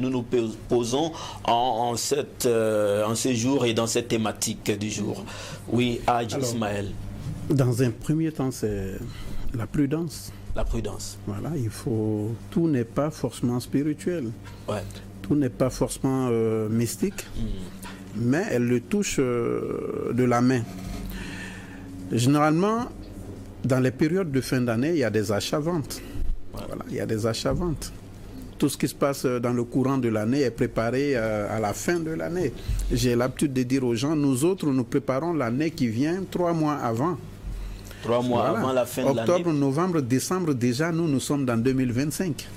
Nous nous posons en ce jour et dans cette thématique du jour. Oui, Hadj Ismaël. Dans un premier temps, c'est la prudence. La prudence. Voilà, tout n'est pas forcément spirituel. Ouais. Tout n'est pas forcément mystique, mais elle le touche de la main. Généralement, dans les périodes de fin d'année, il y a des achats-ventes. Ouais. Voilà, il y a des achats-ventes. Tout ce qui se passe dans le courant de l'année est préparé à la fin de l'année. J'ai l'habitude de dire aux gens, nous autres, nous préparons l'année qui vient 3 mois avant. 3 mois avant la fin de l'année. Octobre, novembre, décembre, déjà, nous sommes dans 2025.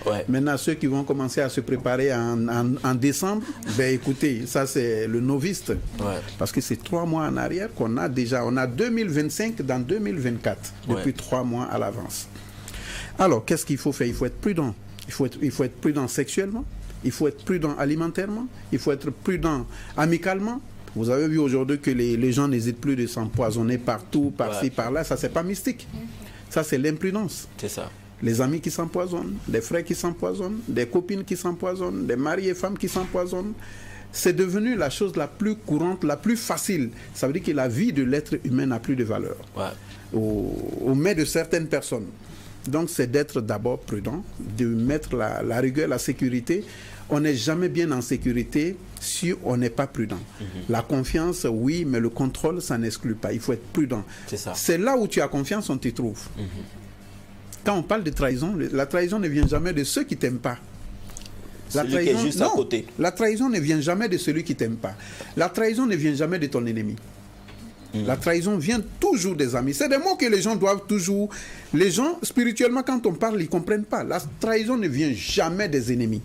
Ouais. Maintenant, ceux qui vont commencer à se préparer en décembre, ben écoutez, ça c'est le novice. Ouais. Parce que c'est 3 mois en arrière qu'on a déjà. On a 2025 dans 2024, depuis 3 mois à l'avance. Alors, qu'est-ce qu'il faut faire? Il faut être prudent. Il faut être prudent sexuellement, il faut être prudent alimentairement, il faut être prudent amicalement. Vous avez vu aujourd'hui que les gens n'hésitent plus de s'empoisonner partout, par-ci, par-là. Ça, c'est pas mystique. Ça, c'est l'imprudence. C'est ça. Les amis qui s'empoisonnent, des frères qui s'empoisonnent, des copines qui s'empoisonnent, des maris et femmes qui s'empoisonnent. C'est devenu la chose la plus courante, la plus facile. Ça veut dire que la vie de l'être humain n'a plus de valeur. Au mains de certaines personnes. Donc, c'est d'être d'abord prudent, de mettre la rigueur, la sécurité. On n'est jamais bien en sécurité si on n'est pas prudent. La confiance, oui, mais le contrôle, ça n'exclut pas. Il faut être prudent. C'est ça. C'est là où tu as confiance, on t'y trouve. Quand on parle de trahison, la trahison ne vient jamais de ceux qui ne t'aiment pas. Celui qui est juste à côté. La trahison ne vient jamais de celui qui ne t'aime pas. La trahison ne vient jamais de ton ennemi. La trahison vient toujours des amis. C'est des mots que les gens doivent toujours... Les gens, spirituellement, quand on parle, ils ne comprennent pas. La trahison ne vient jamais des ennemis.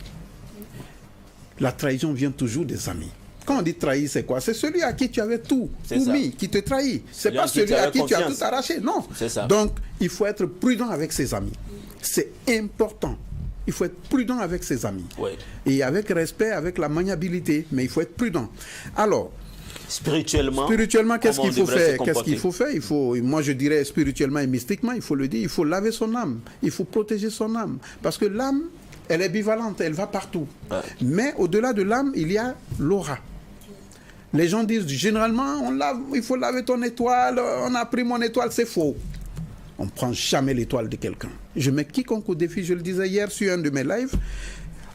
La trahison vient toujours des amis. Quand on dit trahir, c'est quoi? C'est celui à qui tu avais tout mis, qui te trahit. C'est pas celui à qui tu as tout arraché. Non. C'est ça. Donc, il faut être prudent avec ses amis. C'est important. Il faut être prudent avec ses amis. Ouais. Et avec respect, avec la maniabilité. Mais il faut être prudent. Alors... Spirituellement, qu'est-ce qu'il faut faire? Qu'est-ce qu'il faut faire? Moi, je dirais spirituellement et mystiquement, il faut le dire, il faut laver son âme. Il faut protéger son âme. Parce que l'âme, elle est bivalente, elle va partout. Ouais. Mais au-delà de l'âme, il y a l'aura. Les gens disent, généralement, il faut laver ton étoile, on a pris mon étoile, c'est faux. On ne prend jamais l'étoile de quelqu'un. Je mets quiconque au défi, je le disais hier sur un de mes lives,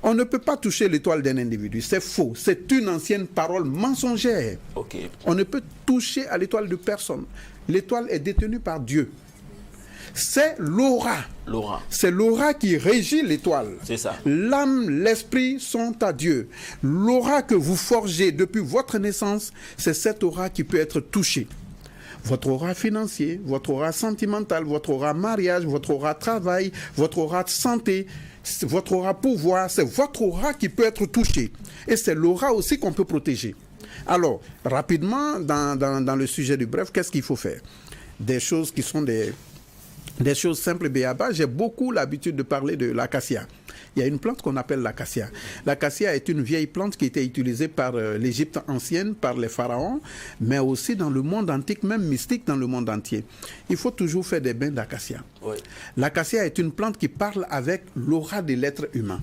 on ne peut pas toucher l'étoile d'un individu. C'est faux. C'est une ancienne parole mensongère. Okay. On ne peut toucher à l'étoile de personne. L'étoile est détenue par Dieu. C'est l'aura. C'est l'aura qui régit l'étoile. C'est ça. L'âme, l'esprit sont à Dieu. L'aura que vous forgez depuis votre naissance, c'est cette aura qui peut être touchée. Votre aura financier, votre aura sentimental, votre aura mariage, votre aura travail, votre aura santé, votre aura pouvoir, c'est votre aura qui peut être touchée. Et c'est l'aura aussi qu'on peut protéger. Alors, rapidement, dans le sujet du bref, qu'est-ce qu'il faut faire? Des choses qui sont des choses simples et béaba. J'ai beaucoup l'habitude de parler de l'acacia. Il y a une plante qu'on appelle l'acacia. L'acacia est une vieille plante qui était utilisée par l'Égypte ancienne, par les pharaons, mais aussi dans le monde antique, même mystique dans le monde entier. Il faut toujours faire des bains d'acacia. Oui. L'acacia est une plante qui parle avec l'aura de l'être humain.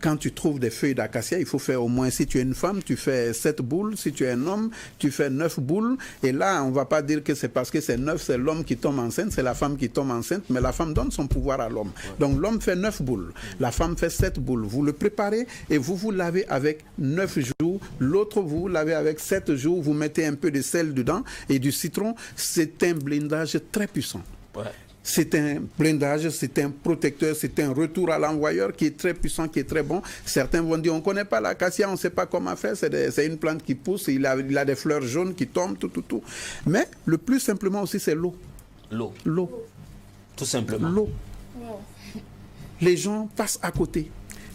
Quand tu trouves des feuilles d'acacia, il faut faire au moins, si tu es une femme, tu fais 7 boules. Si tu es un homme, tu fais 9 boules. Et là, on ne va pas dire que c'est parce que c'est 9, c'est l'homme qui tombe enceinte, c'est la femme qui tombe enceinte, mais la femme donne son pouvoir à l'homme. Ouais. Donc l'homme fait 9 boules, la femme fait 7 boules. Vous le préparez et vous lavez avec 9 jours. L'autre, vous lavez avec 7 jours. Vous mettez un peu de sel dedans et du citron. C'est un blindage très puissant. Ouais. C'est un blindage, c'est un protecteur, c'est un retour à l'envoyeur qui est très puissant, qui est très bon. Certains vont dire, on ne connaît pas l'acacia, on ne sait pas comment faire, c'est une plante qui pousse, il a des fleurs jaunes qui tombent, tout. Mais le plus simplement aussi, c'est l'eau. L'eau. Tout simplement. L'eau. Wow. Les gens passent à côté.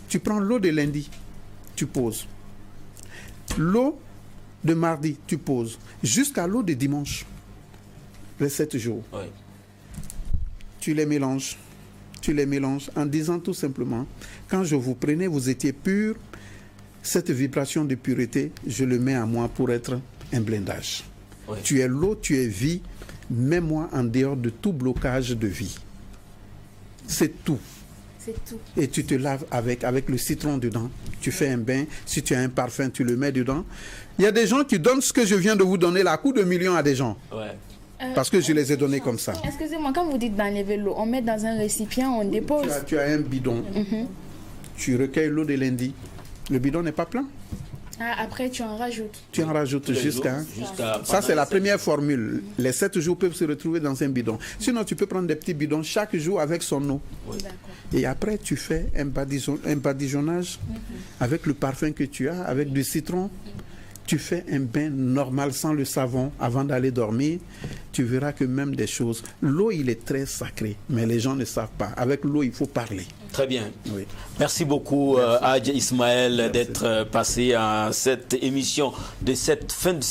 Tu prends l'eau de lundi, tu poses. L'eau de mardi, tu poses. Jusqu'à l'eau de dimanche. Les 7 jours. Oui. Tu les mélanges en disant tout simplement, quand je vous prenais, vous étiez pur, cette vibration de pureté, je le mets à moi pour être un blindage. Oui. Tu es l'eau, tu es vie, mets-moi en dehors de tout blocage de vie. C'est tout. C'est tout. Et tu te laves avec le citron dedans. Tu fais un bain. Si tu as un parfum, tu le mets dedans. Il y a des gens qui donnent ce que je viens de vous donner, la coup de millions à des gens. Ouais. Parce que je les ai donnés comme ça. Excusez-moi, quand vous dites d'enlever l'eau, on met dans un récipient, on dépose. Tu as un bidon. Tu recueilles l'eau de lundi. Le bidon n'est pas plein. Ah, après, tu en rajoutes. Tu en rajoutes jusqu'à... Ça, c'est la première formule. Les 7 jours peuvent se retrouver dans un bidon. Sinon, tu peux prendre des petits bidons chaque jour avec son eau. Oui. Et après, tu fais un badigeonnage avec le parfum que tu as, avec du citron. Tu fais un bain normal sans le savon avant d'aller dormir. Tu verras que même des choses... L'eau, il est très sacré, mais les gens ne savent pas. Avec l'eau, il faut parler. Très bien. Oui. Merci beaucoup, Hadj Ismaël, d'être passé à cette émission de cette fin de